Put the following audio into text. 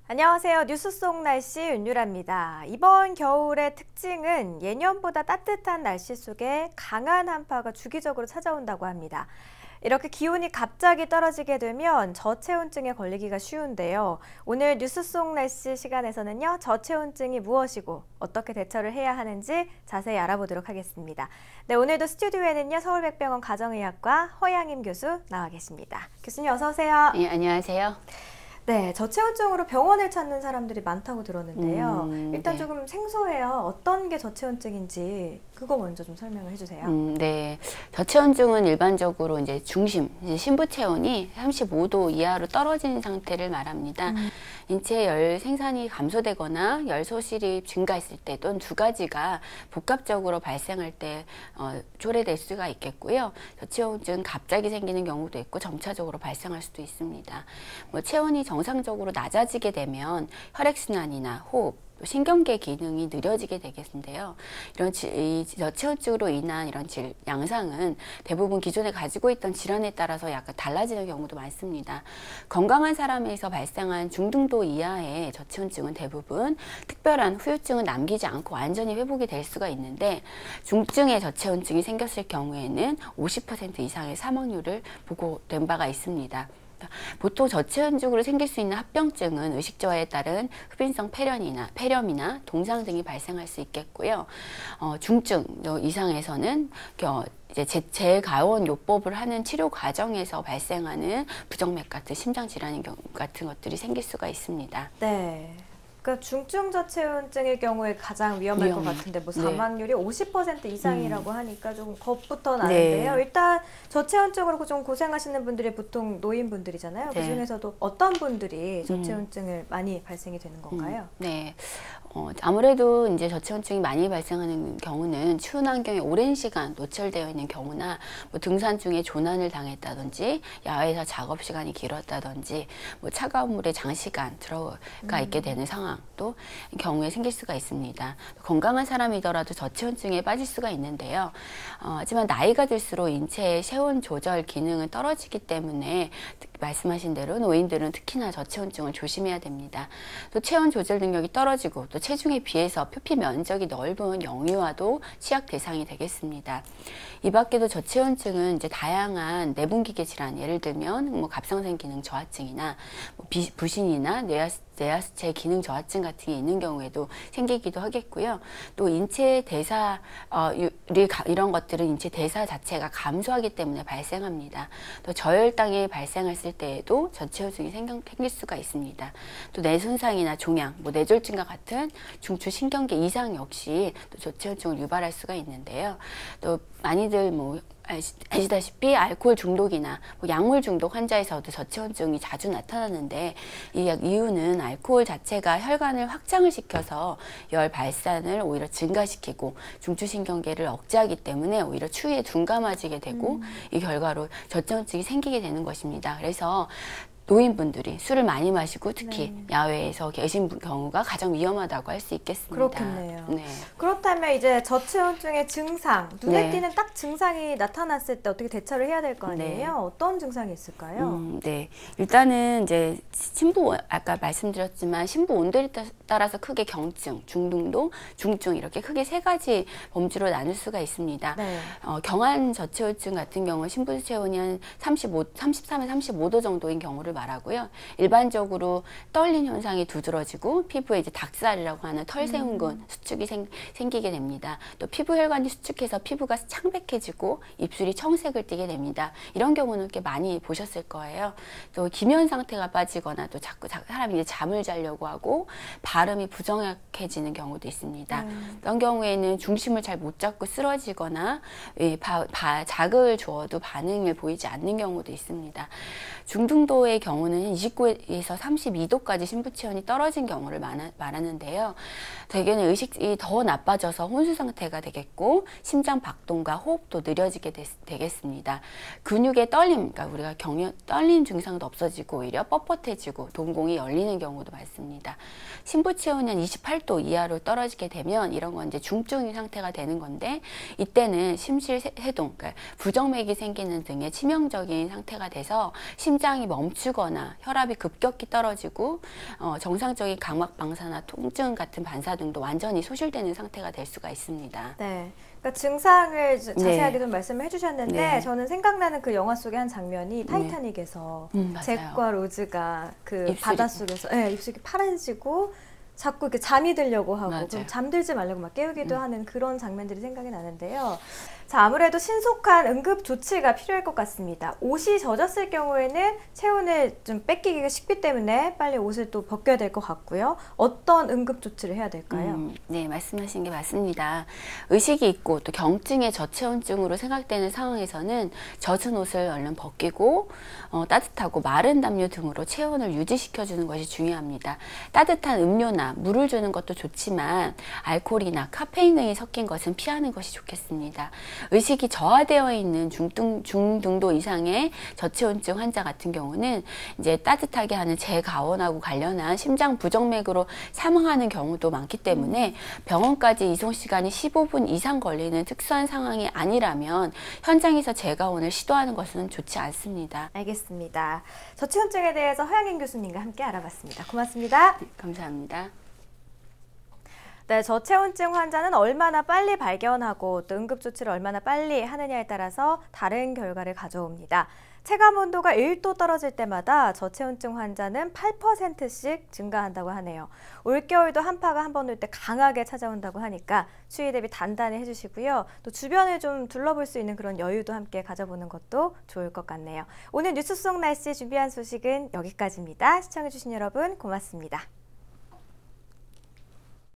안녕하세요. 뉴스 속 날씨 윤유라입니다. 이번 겨울의 특징은 예년보다 따뜻한 날씨 속에 강한 한파가 주기적으로 찾아온다고 합니다. 이렇게 기온이 갑자기 떨어지게 되면 저체온증에 걸리기가 쉬운데요. 오늘 뉴스 속 날씨 시간에서는요, 저체온증이 무엇이고 어떻게 대처를 해야 하는지 자세히 알아보도록 하겠습니다. 네, 오늘도 스튜디오에는요, 서울백병원 가정의학과 허양임 교수 나와 계십니다. 교수님 어서 오세요. 네, 안녕하세요. 네, 저체온증으로 병원을 찾는 사람들이 많다고 들었는데요. 일단 네. 조금 생소해요. 어떤 게 저체온증인지 그거 먼저 좀 설명을 해주세요. 네. 저체온증은 일반적으로 이제 신부 체온이 35도 이하로 떨어진 상태를 말합니다. 인체 열 생산이 감소되거나 열 소실이 증가했을 때 또는 두 가지가 복합적으로 발생할 때 초래될 수가 있겠고요. 저체온증 갑자기 생기는 경우도 있고 점차적으로 발생할 수도 있습니다. 체온이 정상적으로 낮아지게 되면 혈액순환이나 호흡, 또 신경계 기능이 느려지게 되겠는데요. 이 저체온증으로 인한 이런 양상은 대부분 기존에 가지고 있던 질환에 따라서 약간 달라지는 경우도 많습니다. 건강한 사람에서 발생한 중등도 이하의 저체온증은 대부분 특별한 후유증은 남기지 않고 완전히 회복이 될 수가 있는데, 중증의 저체온증이 생겼을 경우에는 50% 이상의 사망률을 보고된 바가 있습니다. 보통 저체온증으로 생길 수 있는 합병증은 의식저하에 따른 흡인성 폐렴이나 동상 등이 발생할 수 있겠고요. 중증 이상에서는 이제 재가원 요법을 하는 치료 과정에서 발생하는 부정맥 같은 심장 질환 같은 것들이 생길 수가 있습니다. 네. 그러니까 중증 저체온증일 경우에 가장 위험할 것 같은데 사망률이 50% 이상이라고 하니까 좀 겁부터 나는데요. 네. 일단 저체온증으로 좀 고생하시는 분들이 보통 노인분들이잖아요. 네. 그중에서도 어떤 분들이 저체온증을 많이 발생이 되는 건가요? 네. 아무래도 이제 저체온증이 많이 발생하는 경우는 추운 환경에 오랜 시간 노출되어 있는 경우나 등산 중에 조난을 당했다든지 야외에서 작업 시간이 길었다든지 차가운 물에 장시간 들어가 있게 되는 상황도 경우에 생길 수가 있습니다. 건강한 사람이더라도 저체온증에 빠질 수가 있는데요. 하지만 나이가 들수록 인체의 체온 조절 기능은 떨어지기 때문에 말씀하신 대로 노인들은 특히나 저체온증을 조심해야 됩니다. 또 체온 조절 능력이 떨어지고 또 체중에 비해서 표피 면적이 넓은 영유아도 취약 대상이 되겠습니다. 이 밖에도 저체온증은 이제 다양한 내분기계 질환, 예를 들면 갑상선 기능 저하증이나 부신이나 뇌하수체 기능 저하증 같은 게 있는 경우에도 생기기도 하겠고요. 또 인체 대사 이런 것들은 인체 대사 자체가 감소하기 때문에 발생합니다. 또 저혈당이 발생했을 때에도 저체온증이 생길 수가 있습니다. 또 뇌 손상이나 종양, 뇌졸중과 같은 중추 신경계 이상 역시 또 저체온증을 유발할 수가 있는데요. 또 많이들 아시다시피 알코올 중독이나 약물 중독 환자에서도 저체온증이 자주 나타나는데, 이 이유는 알코올 자체가 혈관을 확장을 시켜서 열 발산을 오히려 증가시키고 중추신경계를 억제하기 때문에 오히려 추위에 둔감해지게 되고 이 결과로 저체온증이 생기게 되는 것입니다. 그래서 노인분들이 술을 많이 마시고 특히 야외에서 계신 경우가 가장 위험하다고 할 수 있겠습니다. 그렇겠네요. 네. 그렇다면 이제 저체온증의 증상, 눈에 띄는 딱 증상이 나타났을 때 어떻게 대처를 해야 될 거 아니에요? 어떤 증상이 있을까요? 네. 일단은 이제 아까 말씀드렸지만 신부 온도에 따라서 크게 경증, 중등도, 중증 이렇게 크게 세 가지 범주로 나눌 수가 있습니다. 네. 경한 저체온증 같은 경우는 신부 체온이 한 33에서 35도 정도인 경우를 말하고요. 일반적으로 떨림 현상이 두드러지고 피부에 이제 닭살이라고 하는 털세운근 수축이 생기게 됩니다. 또 피부 혈관이 수축해서 피부가 창백해지고 입술이 청색을 띠게 됩니다. 이런 경우는 이렇게 많이 보셨을 거예요. 또 기면 상태가 빠지거나 또 자꾸 사람이 이제 잠을 자려고 하고 발음이 부정확해지는 경우도 있습니다. 이런 경우에는 중심을 잘 못 잡고 쓰러지거나 자극을 주어도 반응을 보이지 않는 경우도 있습니다. 중등도의 경우는 29에서 32도까지 신부 체온이 떨어진 경우를 말하는데요. 대개는 의식이 더 나빠져서 혼수 상태가 되겠고 심장 박동과 호흡도 느려지게 되겠습니다. 근육의 떨림, 그러니까 우리가 떨림 증상도 없어지고 오히려 뻣뻣해지고 동공이 열리는 경우도 많습니다. 신부 체온이 28도 이하로 떨어지게 되면 이런 건 이제 중증 상태가 되는 건데, 이때는 심실해동, 그러니까 부정맥이 생기는 등의 치명적인 상태가 돼서 심장이 멈추거나 아프거나 혈압이 급격히 떨어지고 정상적인 감각 방사나 통증 같은 반사 등도 완전히 소실되는 상태가 될 수가 있습니다. 네. 그러니까 증상을 자세하게 좀 말씀을 해주셨는데 네. 저는 생각나는 그 영화 속의 한 장면이 타이타닉에서 잭과 로즈가 그 바닷속에서 입술이 파란지고 자꾸 이렇게 잠이 들려고 하고 좀 잠들지 말라고 막 깨우기도 하는 그런 장면들이 생각이 나는데요. 자, 아무래도 신속한 응급 조치가 필요할 것 같습니다. 옷이 젖었을 경우에는 체온을 좀 뺏기기가 쉽기 때문에 빨리 옷을 또 벗겨야 될 것 같고요. 어떤 응급 조치를 해야 될까요? 네, 말씀하신 게 맞습니다. 의식이 있고 또 경증의 저체온증으로 생각되는 상황에서는 젖은 옷을 얼른 벗기고 따뜻하고 마른 담요 등으로 체온을 유지시켜주는 것이 중요합니다. 따뜻한 음료나 물을 주는 것도 좋지만 알코올이나 카페인 등이 섞인 것은 피하는 것이 좋겠습니다. 의식이 저하되어 있는 중등도 이상의 저체온증 환자 같은 경우는 이제 따뜻하게 하는 재가원하고 관련한 심장 부정맥으로 사망하는 경우도 많기 때문에 병원까지 이송 시간이 15분 이상 걸리는 특수한 상황이 아니라면 현장에서 재가원을 시도하는 것은 좋지 않습니다. 알겠습니다. 저체온증에 대해서 허양인 교수님과 함께 알아봤습니다. 고맙습니다. 네, 감사합니다. 네, 저체온증 환자는 얼마나 빨리 발견하고 또 응급조치를 얼마나 빨리 하느냐에 따라서 다른 결과를 가져옵니다. 체감온도가 1도 떨어질 때마다 저체온증 환자는 8%씩 증가한다고 하네요. 올겨울도 한파가 한 번 올 때 강하게 찾아온다고 하니까 추위 대비 단단히 해주시고요. 또 주변을 좀 둘러볼 수 있는 그런 여유도 함께 가져보는 것도 좋을 것 같네요. 오늘 뉴스 속 날씨 준비한 소식은 여기까지입니다. 시청해주신 여러분 고맙습니다.